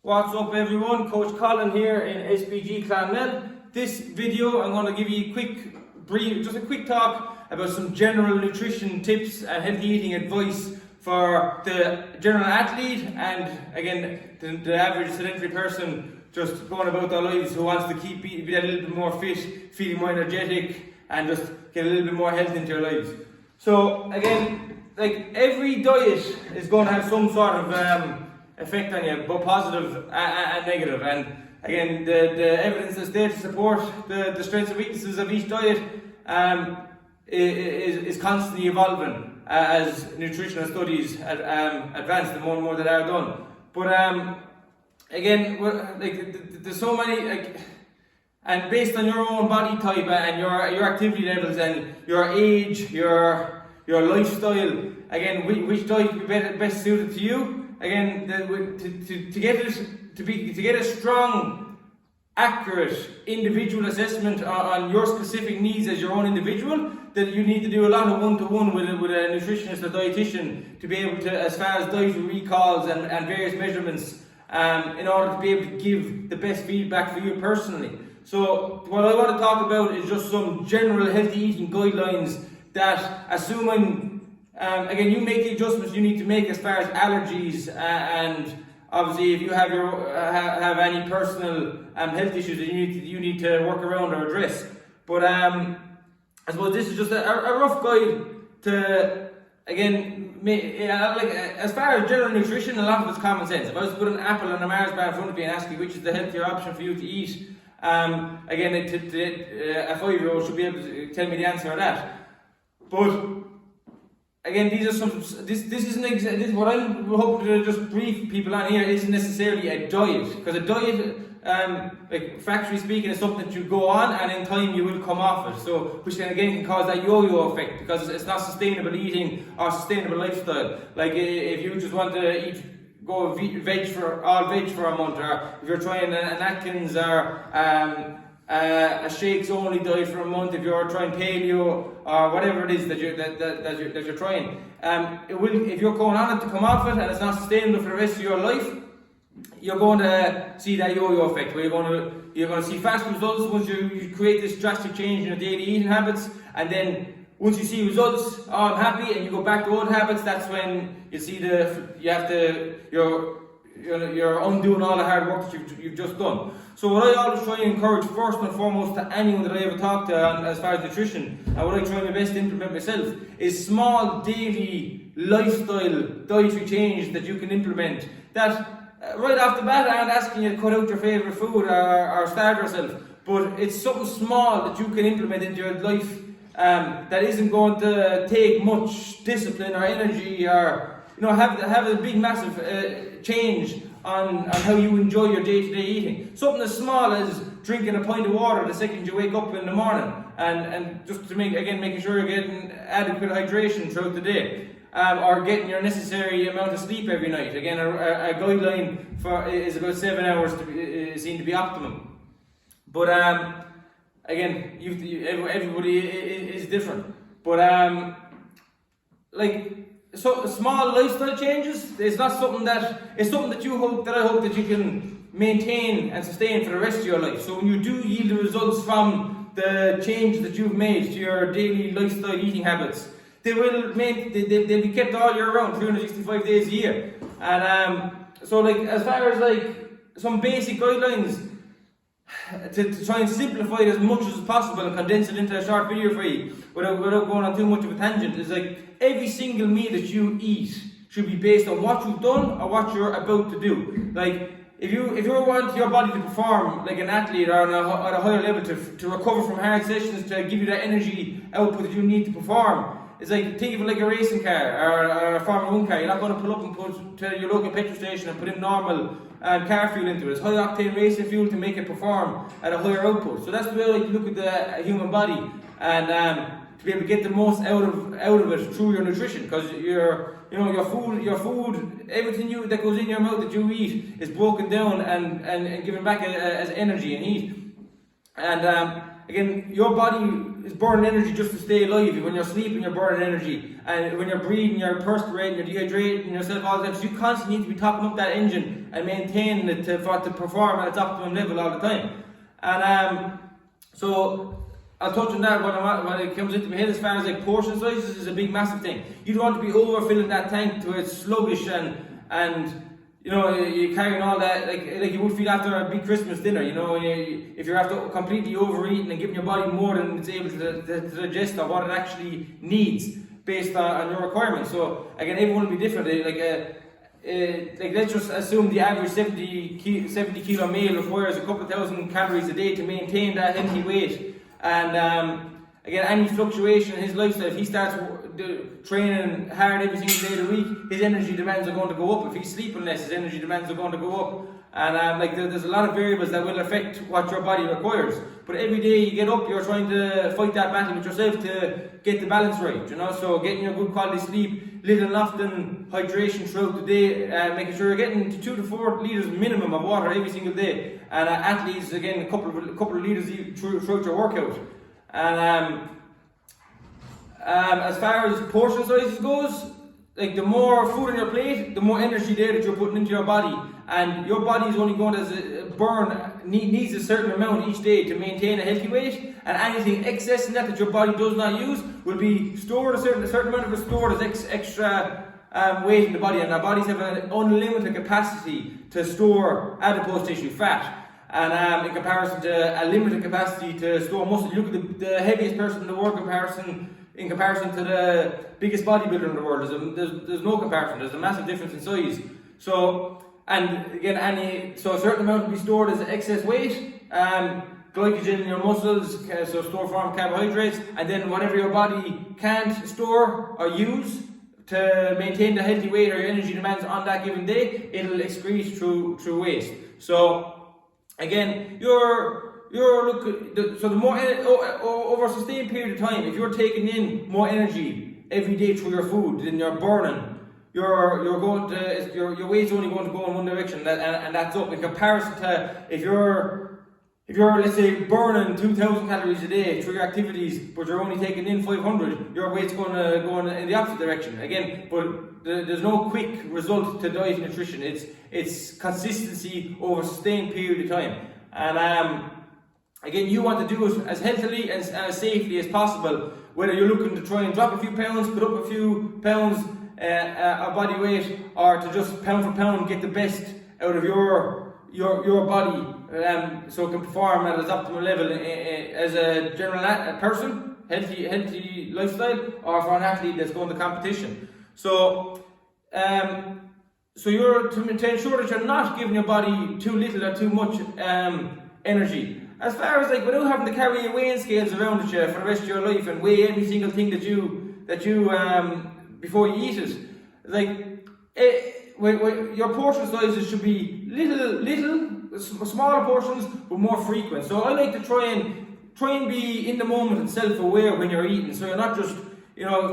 What's up everyone, Coach Colin here in SBG Clonmel. This video I'm going to give you a quick talk about some general nutrition tips and healthy eating advice for the general athlete and again the average sedentary person just going about their lives who wants to be a little bit more fit, feeling more energetic and just get a little bit more health into your lives. So again, like every diet is going to have some sort of effect on you, both positive and negative. And again, the evidence that's there to support the strengths and weaknesses of each diet is constantly evolving as nutritional studies advance, the more and more that are done. But again, there's so many, and based on your own body type and your activity levels and your age, your lifestyle, again, which diet will be best suited to you. Again, to get a strong, accurate individual assessment on your specific needs as your own individual, that you need to do a lot of one-to-one with a nutritionist or dietitian to be able to, as far as dietary recalls and various measurements, in order to be able to give the best feedback for you personally. So what I want to talk about is just some general healthy eating guidelines that, assuming again, you make the adjustments you need to make as far as allergies and obviously if you have any personal health issues that you need to work around or address. But I suppose this is just a rough guide to, again, as far as general nutrition, a lot of it's common sense. If I was to put an apple and a Mars bar in front of you and ask you which is the healthier option for you to eat, again, a 5-year-old should be able to tell me the answer to that. But again, these are some. This isn't what I'm hoping to just brief people on here isn't necessarily a diet, because a diet, like factually speaking, is something that you go on and in time you will come off it. So, which then again can cause that yo-yo effect because it's not sustainable eating or sustainable lifestyle. Like if you just want to go veg for a month, or if you're trying an Atkins or a shakes only diet for a month, if you're trying paleo or whatever it is that you're trying, if you're going on it to come off it and it's not sustainable for the rest of your life, you're going to see that yo-yo effect where you're going to see fast results once you create this drastic change in your daily eating habits, and then once you see results, oh, I'm happy, and you go back to old habits, that's when you see you're undoing all the hard work that you've just done. So what I always try and encourage first and foremost to anyone that I ever talk to as far as nutrition, and what I try my best to implement myself, is small daily lifestyle dietary change that you can implement that right off the bat aren't asking you to cut out your favourite food or starve yourself, but it's something small that you can implement into your life that isn't going to take much discipline or energy or have a big massive change on how you enjoy your day-to-day eating. Something as small as drinking a pint of water the second you wake up in the morning, and just to making sure you're getting adequate hydration throughout the day, or getting your necessary amount of sleep every night. Again, a guideline is about 7 hours is seen to be optimum. But again, everybody is different. But so small lifestyle changes is not something that it's something that I hope that you can maintain and sustain for the rest of your life. So when you do yield the results from the change that you've made to your daily lifestyle eating habits, they'll be kept all year round, 365 days a year. And so as far as some basic guidelines to try and simplify it as much as possible and condense it into a short video for you without going on too much of a tangent, is every single meal that you eat should be based on what you've done or what you're about to do. If you want your body to perform like an athlete or at a higher level to recover from hard sessions, to give you that energy output that you need to perform, it's think of it like a racing car or a Formula 1 car. You're not going to pull up and put to your local petrol station and put in normal car fuel into it. It's high octane racing fuel to make it perform at a higher output. So that's the way I look at the human body, and to be able to get the most out of it through your nutrition, because your food, everything that goes in your mouth that you eat is broken down and given back as energy and heat. And again, your body is burning energy just to stay alive. When you're sleeping, you're burning energy, and when you're breathing, you're perspirating, you're dehydrating yourself all the time. So you constantly need to be topping up that engine and maintaining it for it to perform at its optimum level all the time. And so I'll touch on that when it comes into my head. As far as like portion sizes is a big massive thing. You don't want to be overfilling that tank to it's sluggish and you know, you're carrying all that, like you would feel after a big Christmas dinner, you know, if you're after completely overeating and giving your body more than it's able to digest or what it actually needs based on your requirements. So again, everyone will be different. Like let's just assume the average 70 kilo male requires a couple of thousand calories a day to maintain that healthy weight. And again, any fluctuation in his lifestyle, if he starts training hard every single day of the week, his energy demands are going to go up. If he's sleeping less, his energy demands are going to go up. And like there's a lot of variables that will affect what your body requires. But every day you get up, you're trying to fight that battle with yourself to get the balance right, you know. So getting your good quality sleep, little and often hydration throughout the day, making sure you're getting 2 to 4 litres minimum of water every single day. And athletes, again, a couple of litres throughout your workout. And as far as portion sizes goes, like the more food on your plate, the more energy there that you're putting into your body, and your body is only going to needs a certain amount each day to maintain a healthy weight, and anything excess in that your body does not use will be stored, a certain amount of it stored as extra weight in the body, and our bodies have an unlimited capacity to store adipose tissue, fat. And in comparison to a limited capacity to store muscle. You look at the heaviest person in the world in comparison to the biggest bodybuilder in the world. There's no comparison. There's a massive difference in size. So, and again, so a certain amount will be stored as excess weight, glycogen in your muscles, so store form carbohydrates, and then whatever your body can't store or use to maintain the healthy weight or your energy demands on that given day, it'll excrete through waste. So again, the more over a sustained period of time, if you're taking in more energy every day through your food than you're burning, your weight's only going to go in one direction, and that's up. In comparison to if you're let's say burning 2,000 calories a day through your activities, but you're only taking in 500, your weight's going to go in the opposite direction. Again, but there's no quick result to diet and nutrition. It's consistency over a sustained period of time. And again, you want to do it as healthily and as safely as possible. Whether you're looking to try and drop a few pounds, put up a few pounds of body weight, or to just pound for pound get the best out of your body, so it can perform at its optimal level as a general person, healthy lifestyle, or for an athlete that's going to competition. So you're to ensure that you're not giving your body too little or too much energy. As far as like without having to carry your weighing scales around with you for the rest of your life and weigh every single thing that you before you eat it, like your portion sizes should be smaller portions but more frequent. So I like to try and be in the moment and self-aware when you're eating, so you're not just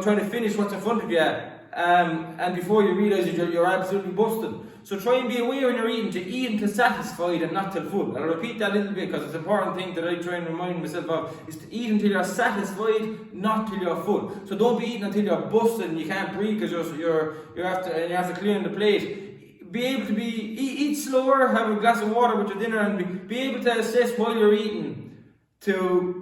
trying to finish what's in front of you and before you realise that you're absolutely busted. So try and be aware when you're eating, to eat until satisfied and not till full. I'll repeat that a little bit because it's an important thing that I try and remind myself of, is to eat until you're satisfied, not till you're full. So don't be eating until you're busted and you can't breathe because you have to clear the plate. Be able to eat slower, have a glass of water with your dinner, and be able to assess while you're eating to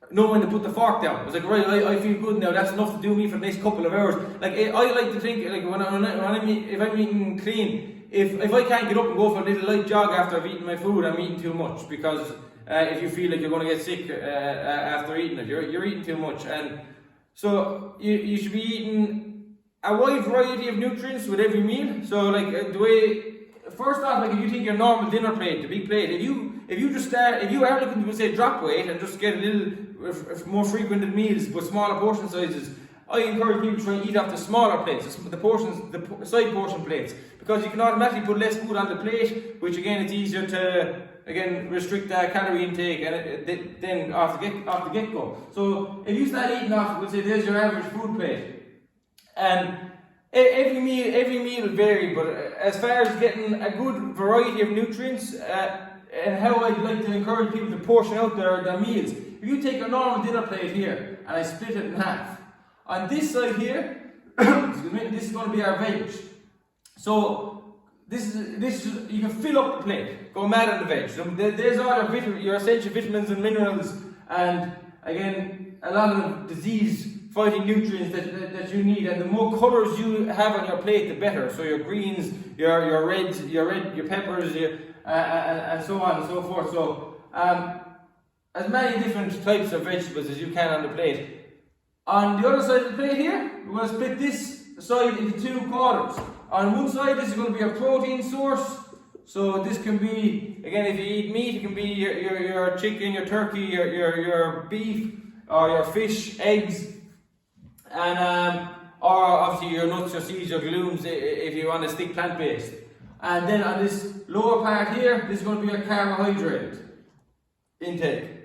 know when to put the fork down. It's like, right, I feel good now, that's enough to do me for the next couple of hours. Like, I like to think, like, if I'm eating clean, if I can't get up and go for a little light jog after I've eaten my food, I'm eating too much. Because if you feel like you're going to get sick after eating it, you're eating too much. And so you should be eating a wide variety of nutrients with every meal. So like first off, like if you take your normal dinner plate, the big plate, if you are looking to say drop weight and just get a little more frequented meals with smaller portion sizes, I encourage people to try and eat off the smaller plates, the side portion plates, because you can automatically put less food on the plate, which again it's easier to restrict that calorie intake and then off the get go. So if you start eating off, we'll say there's your average food plate, and every meal will vary, but as far as getting a good variety of nutrients, and how I'd like to encourage people to portion out their meals, if you take a normal dinner plate here and I split it in half, on this side here, excuse me, this is going to be our veg. So this is you can fill up the plate, go mad on the veg. So there's all your essential vitamins and minerals, and again a lot of disease-fighting nutrients that you need. And the more colours you have on your plate, the better. So your greens, your reds, your peppers, and so on and so forth. So as many different types of vegetables as you can on the plate. On the other side of the plate here, we're going to split this side into 2 quarters. On one side, this is going to be a protein source. So this can be, again, if you eat meat, it can be your chicken, your turkey, your beef, or your fish, eggs, and or obviously your nuts, your seeds, your legumes, if you want to stick plant-based. And then on this lower part here, this is going to be your carbohydrate intake.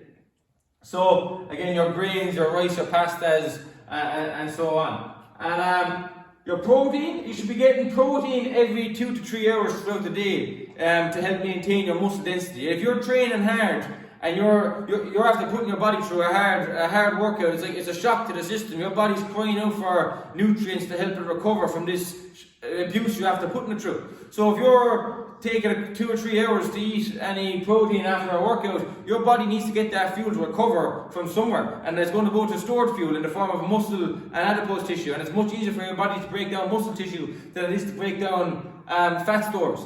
So again, your grains, your rice, your pastas, and so on. And your protein, you should be getting protein every 2 to 3 hours throughout the day to help maintain your muscle density. If you're training hard and you're after putting your body through a hard workout, it's a shock to the system. Your body's crying out for nutrients to help it recover from this abuse you have to put it through. So if you're taking 2 or 3 hours to eat any protein after a workout, your body needs to get that fuel to recover from somewhere, and it's going to go to stored fuel in the form of muscle and adipose tissue. And it's much easier for your body to break down muscle tissue than it is to break down fat stores.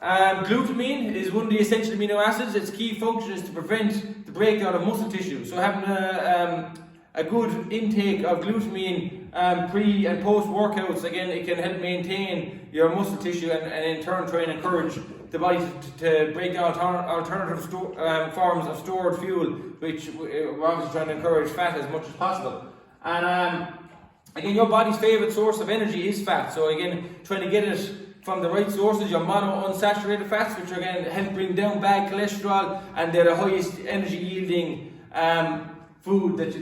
Glutamine is one of the essential amino acids. Its key function is to prevent the breakdown of muscle tissue. So having a good intake of glutamine pre and post workouts, again, it can help maintain your muscle tissue and in turn try and encourage the body to break down alternative forms of stored fuel, which we're obviously trying to encourage fat as much as possible. And again, your body's favourite source of energy is fat. So again, trying to get it from the right sources, your monounsaturated fats, which again help bring down bad cholesterol, and they're the highest energy yielding food that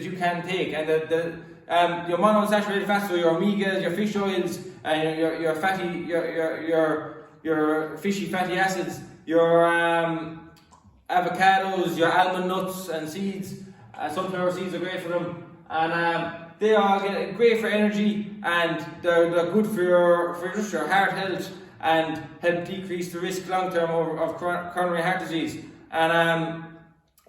you can take. And your monounsaturated fats, so your omegas, your fish oils, and your fishy fatty acids, your avocados, your almond nuts and seeds. Sunflower seeds are great for them, and they are great for energy, and they're good for just your heart health and help decrease the risk long term of coronary heart disease. And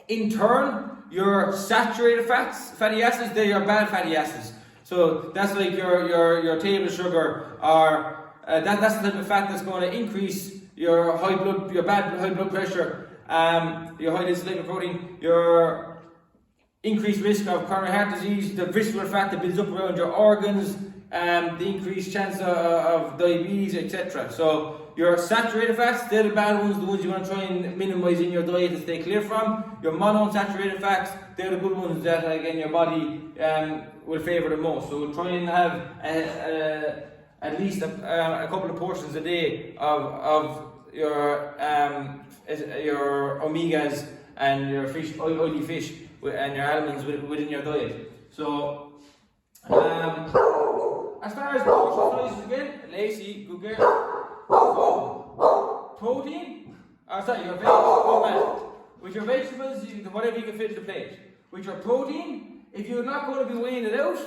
in turn, your saturated fatty acids, they're your bad fatty acids. So that's like your table sugar, or that's the type of fat that's going to increase your bad high blood pressure, your high density lipoprotein, your increased risk of coronary heart disease, the visceral fat that builds up around your organs, the increased chance of diabetes, etc. So your saturated fats, they're the bad ones, the ones you want to try and minimize in your diet and stay clear from. Your monounsaturated fats, they're the good ones that, again, your body will favour the most. So try and have at least a couple of portions a day of your omegas and your fish, oily fish, and your almonds within your diet. So as far as portion sizes, again, Lacey, good girl. So, protein, your vegetables, with your vegetables, whatever you can fit in the plate. With your protein, if you're not going to be weighing it out,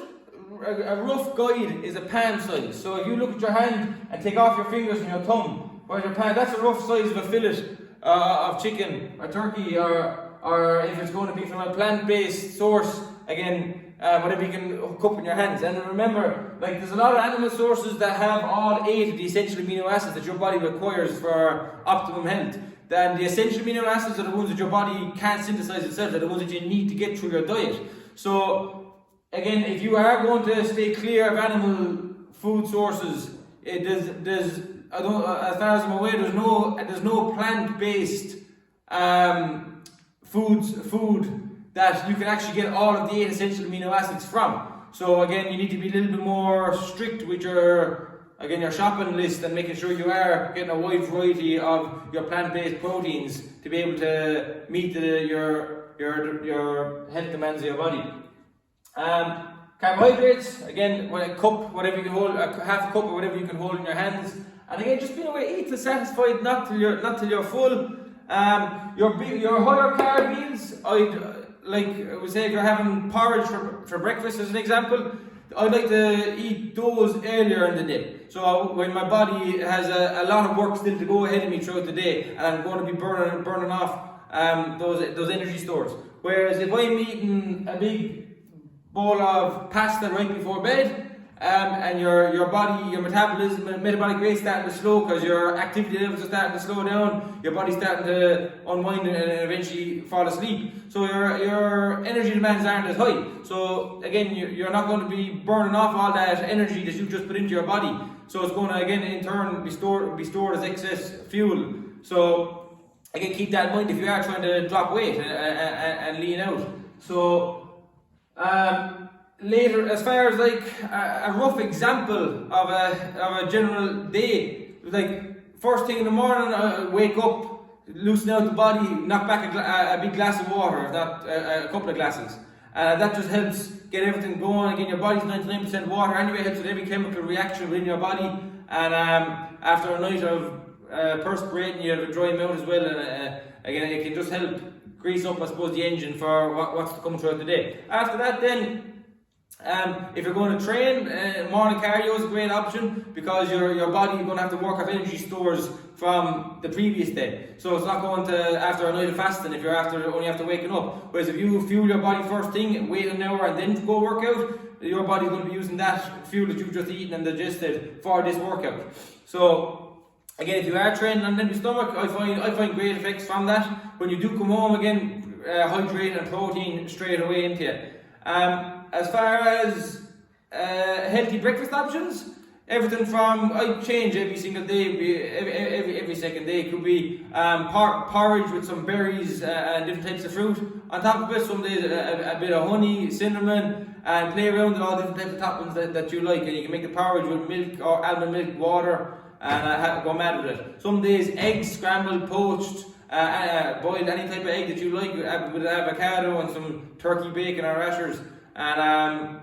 a rough guide is a palm size. So if you look at your hand and take off your fingers and your thumb, whereas your palm, that's a rough size of a fillet of chicken or turkey, or if it's going to be from a plant-based source, again, whatever you can hook up in your hands. And remember, like, there's a lot of animal sources that have all 8 of the essential amino acids that your body requires for optimum health. Then the essential amino acids are the ones that your body can't synthesize itself, they're the ones that you need to get through your diet. So again, if you are going to stay clear of animal food sources, as far as I'm aware, there's no plant-based food that you can actually get all of the 8 essential amino acids from. So again, you need to be a little bit more strict with your shopping list and making sure you are getting a wide variety of your plant-based proteins to be able to meet your health demands of your body. Carbohydrates, again, a cup, whatever you can hold, half a cup or whatever you can hold in your hands. And again, just being aware, eat till satisfied, not till you're full. Your higher carb meals, I would say if you're having porridge for breakfast as an example, I like to eat those earlier in the day. So when my body has a lot of work still to go ahead of me throughout the day, and I'm going to be burning off those energy stores. Whereas if I'm eating a big bowl of pasta right before bed, and your body, your metabolism and metabolic rate starting to slow because your activity levels are starting to slow down, your body's starting to unwind and eventually fall asleep. So your energy demands aren't as high. So again, you're not going to be burning off all that energy that you just put into your body. So it's going to again in turn be stored as excess fuel. So again, keep that in mind if you are trying to drop weight and lean out. So later, as far as like a rough example of a general day, like first thing in the morning, wake up, loosen out the body, knock back a big glass of water, if not a couple of glasses. That just helps get everything going. Again, your body's 99% water anyway, helps with every chemical reaction within your body. And after a night of perspirating, you have a dry mouth as well. And again, it can just help grease up, I suppose, the engine for what's to come throughout the day. After that, then, if you're going to train, morning cardio is a great option because your body is going to have to work off energy stores from the previous day. So it's not going to after a night of fasting if you're only after waking up. Whereas if you fuel your body first thing, wait an hour and then go work out, your body's going to be using that fuel that you've just eaten and digested for this workout. So again, if you are training on an empty stomach, I find great effects from that. When you do come home, again, hydrate and protein straight away into you. As far as healthy breakfast options, everything from, I change every single day, every second day. It could be porridge with some berries and different types of fruit. On top of it, some days a bit of honey, cinnamon, and play around with all different types of toppings that you like. And you can make the porridge with milk or almond milk, water, and go mad with it. Some days eggs, scrambled, poached, boiled, any type of egg that you like with avocado and some turkey bacon or rashers. And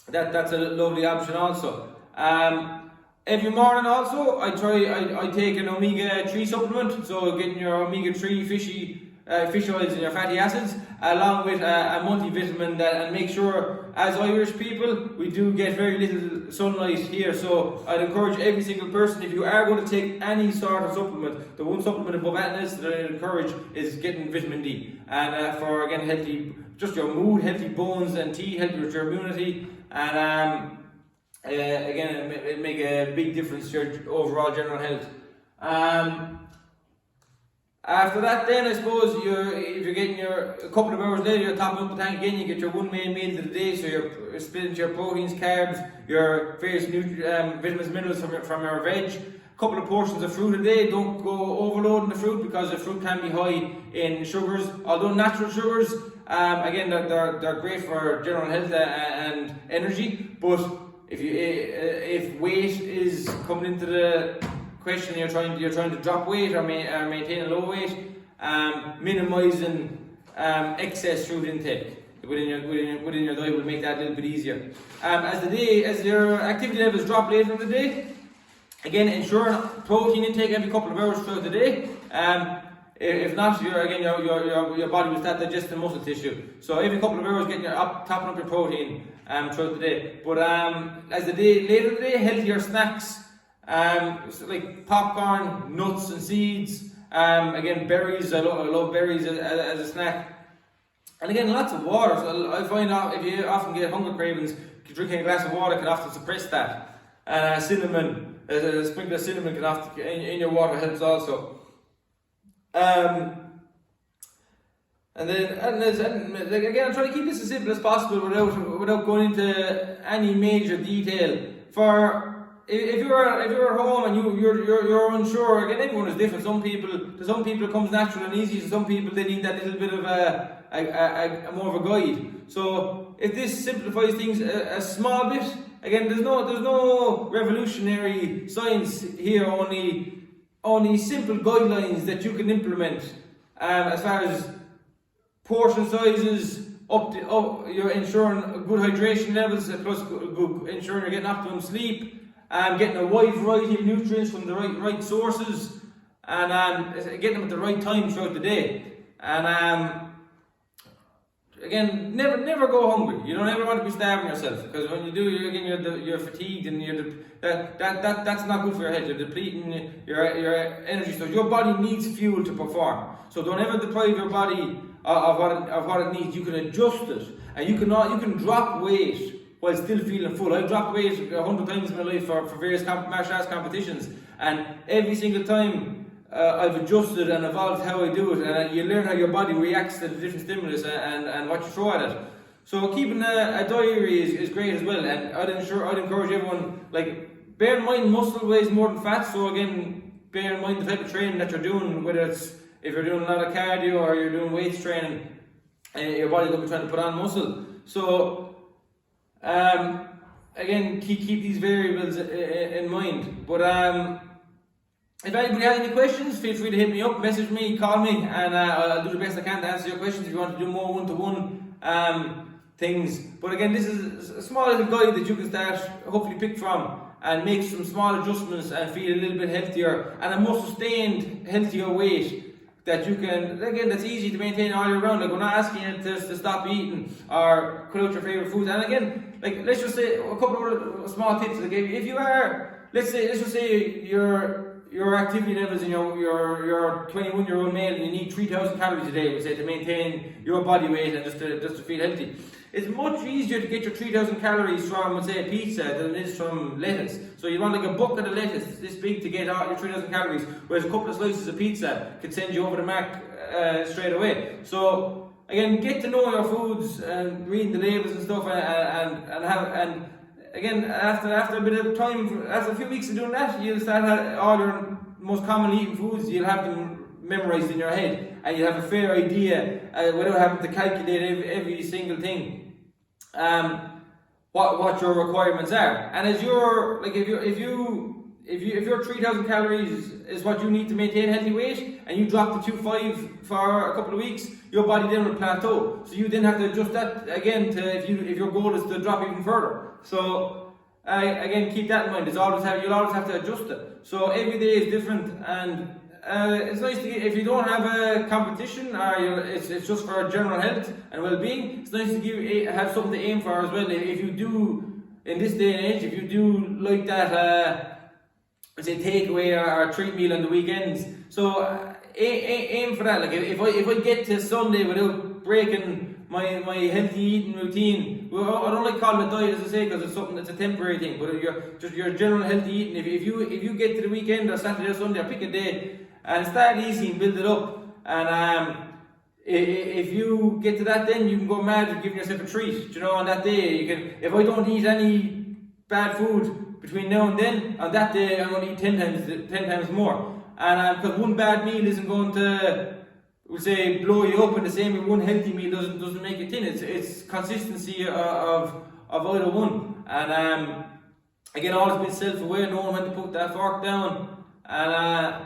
that's a lovely option also. Every morning also I take an omega-3 supplement, so getting your omega-3 fish oils and your fatty acids along with a multivitamin and make sure, as Irish people, we do get very little sunlight here, so I'd encourage every single person, if you are going to take any sort of supplement, the one supplement above anything else that I'd encourage is getting vitamin D, and for again healthy, just your mood, healthy bones and teeth, help with your immunity, and again it make a big difference to your overall general health. After that, then I suppose if you're getting a couple of hours later, you're topping up the tank again. You get your one main meal of the day, so you're splitting your proteins, carbs, your various vitamins, minerals from your veg. A couple of portions of fruit a day. Don't go overloading the fruit because the fruit can be high in sugars. Although natural sugars, again, they're great for general health and energy. But if weight is coming into the question, you're trying to drop weight or maintain a low weight, minimizing excess fruit intake within your diet will make that a little bit easier. As your activity levels drop later in the day, again ensuring protein intake every couple of hours throughout the day. If not, your body will start digesting muscle tissue. So every couple of hours, topping up your protein throughout the day. But as the day later in the day, healthier snacks. Like popcorn, nuts and seeds, again berries, I love berries as a snack, and again lots of water. So I find out if you often get hunger cravings, drinking a glass of water can often suppress that, and cinnamon, a sprinkle of cinnamon can often in your water helps also. And again, I'm trying to keep this as simple as possible without going into any major detail. If you're at home and you're unsure, again, everyone is different. To some people it comes natural and easy. To some people they need that little bit of a more of a guide. So if this simplifies things a small bit, again, there's no revolutionary science here. Only simple guidelines that you can implement. As far as portion sizes, you're ensuring good hydration levels, plus ensuring you're getting optimum sleep. Getting a wide variety of nutrients from the right sources, and getting them at the right time throughout the day. And again, never go hungry. You don't ever want to be starving yourself, because when you do, you're fatigued, and that's not good for your head. You're depleting your energy stores. Your body needs fuel to perform. So don't ever deprive your body of what it needs. You can adjust it, and you can drop weight while still feeling full. I've dropped weight 100 times in my life for various martial arts competitions, and every single time I've adjusted and evolved how I do it, and you learn how your body reacts to the different stimulus and what you throw at it. So keeping a diary is great as well, and I'd encourage everyone, like, bear in mind muscle weighs more than fat. So again, bear in mind the type of training that you're doing, whether it's if you're doing a lot of cardio or you're doing weights training, your body's going to be trying to put on muscle. So again, keep these variables in mind. But if anybody has any questions, feel free to hit me up, message me, call me, and I'll do the best I can to answer your questions if you want to do more one-to-one things. But again, this is a small little guide that you can start, hopefully pick from, and make some small adjustments and feel a little bit healthier and a more sustained, healthier weight that you can, again, that's easy to maintain all year round. Like, we're not asking you to stop eating or cut out your favourite foods. And again, like, let's just say a couple of small tips that I gave you. If you are, let's just say your activity levels in your 21-year-old male, and you need 3,000 calories a day, we say, to maintain your body weight and just to feel healthy. It's much easier to get your 3,000 calories from, let's say, a pizza than it is from lettuce. So you want like a bucket of lettuce this big to get out your 3,000 calories, whereas a couple of slices of pizza could send you over the mark straight away. So again, get to know your foods and read the labels and stuff, and again, after a bit of time, after a few weeks of doing that, you'll start all your most commonly eaten foods, you'll have them memorized in your head, and you'll have a fair idea without having to calculate every single thing, what your requirements are. And as you're, like, if your 3,000 calories is what you need to maintain healthy weight, and you drop to 2,500 for a couple of weeks, your body then will plateau. So you then have to adjust that again to if your goal is to drop even further. So again, keep that in mind. You'll always have to adjust it. So every day is different, and it's nice to get, if you don't have a competition or it's just for general health and well-being, it's nice to have something to aim for as well. If you do, in this day and age, if you do like that, say, takeaway or treat meal on the weekends, so aim for that. Like, if I get to Sunday without breaking my healthy eating routine, well, I don't like calling it diet, as I say, because it's something that's a temporary thing. But your general healthy eating, if you get to the weekend or Saturday or Sunday, or pick a day and start easy and build it up, and if you get to that, then you can go mad at giving yourself a treat. You know, on that day, you can. If I don't eat any bad food between now and then, on that day I'm going to eat 10 times more. And because one bad meal isn't going to, we'll say, blow you up, in the same way one healthy meal doesn't make you thin. It's consistency of either one. And again, always be self-aware, knowing when to put that fork down, and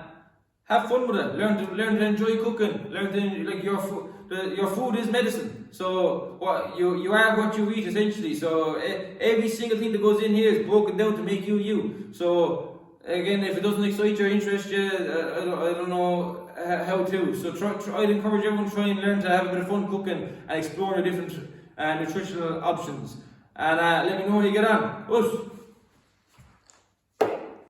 have fun with it. Learn to enjoy cooking. Learn to, like, your food is medicine. So what you are what you eat, essentially. So every single thing that goes in here is broken down to make you. So again, if it doesn't excite you or interest you, I don't know how to. So I'd encourage everyone to try and learn to have a bit of fun cooking and explore the different nutritional options. And let me know how you get on. Us.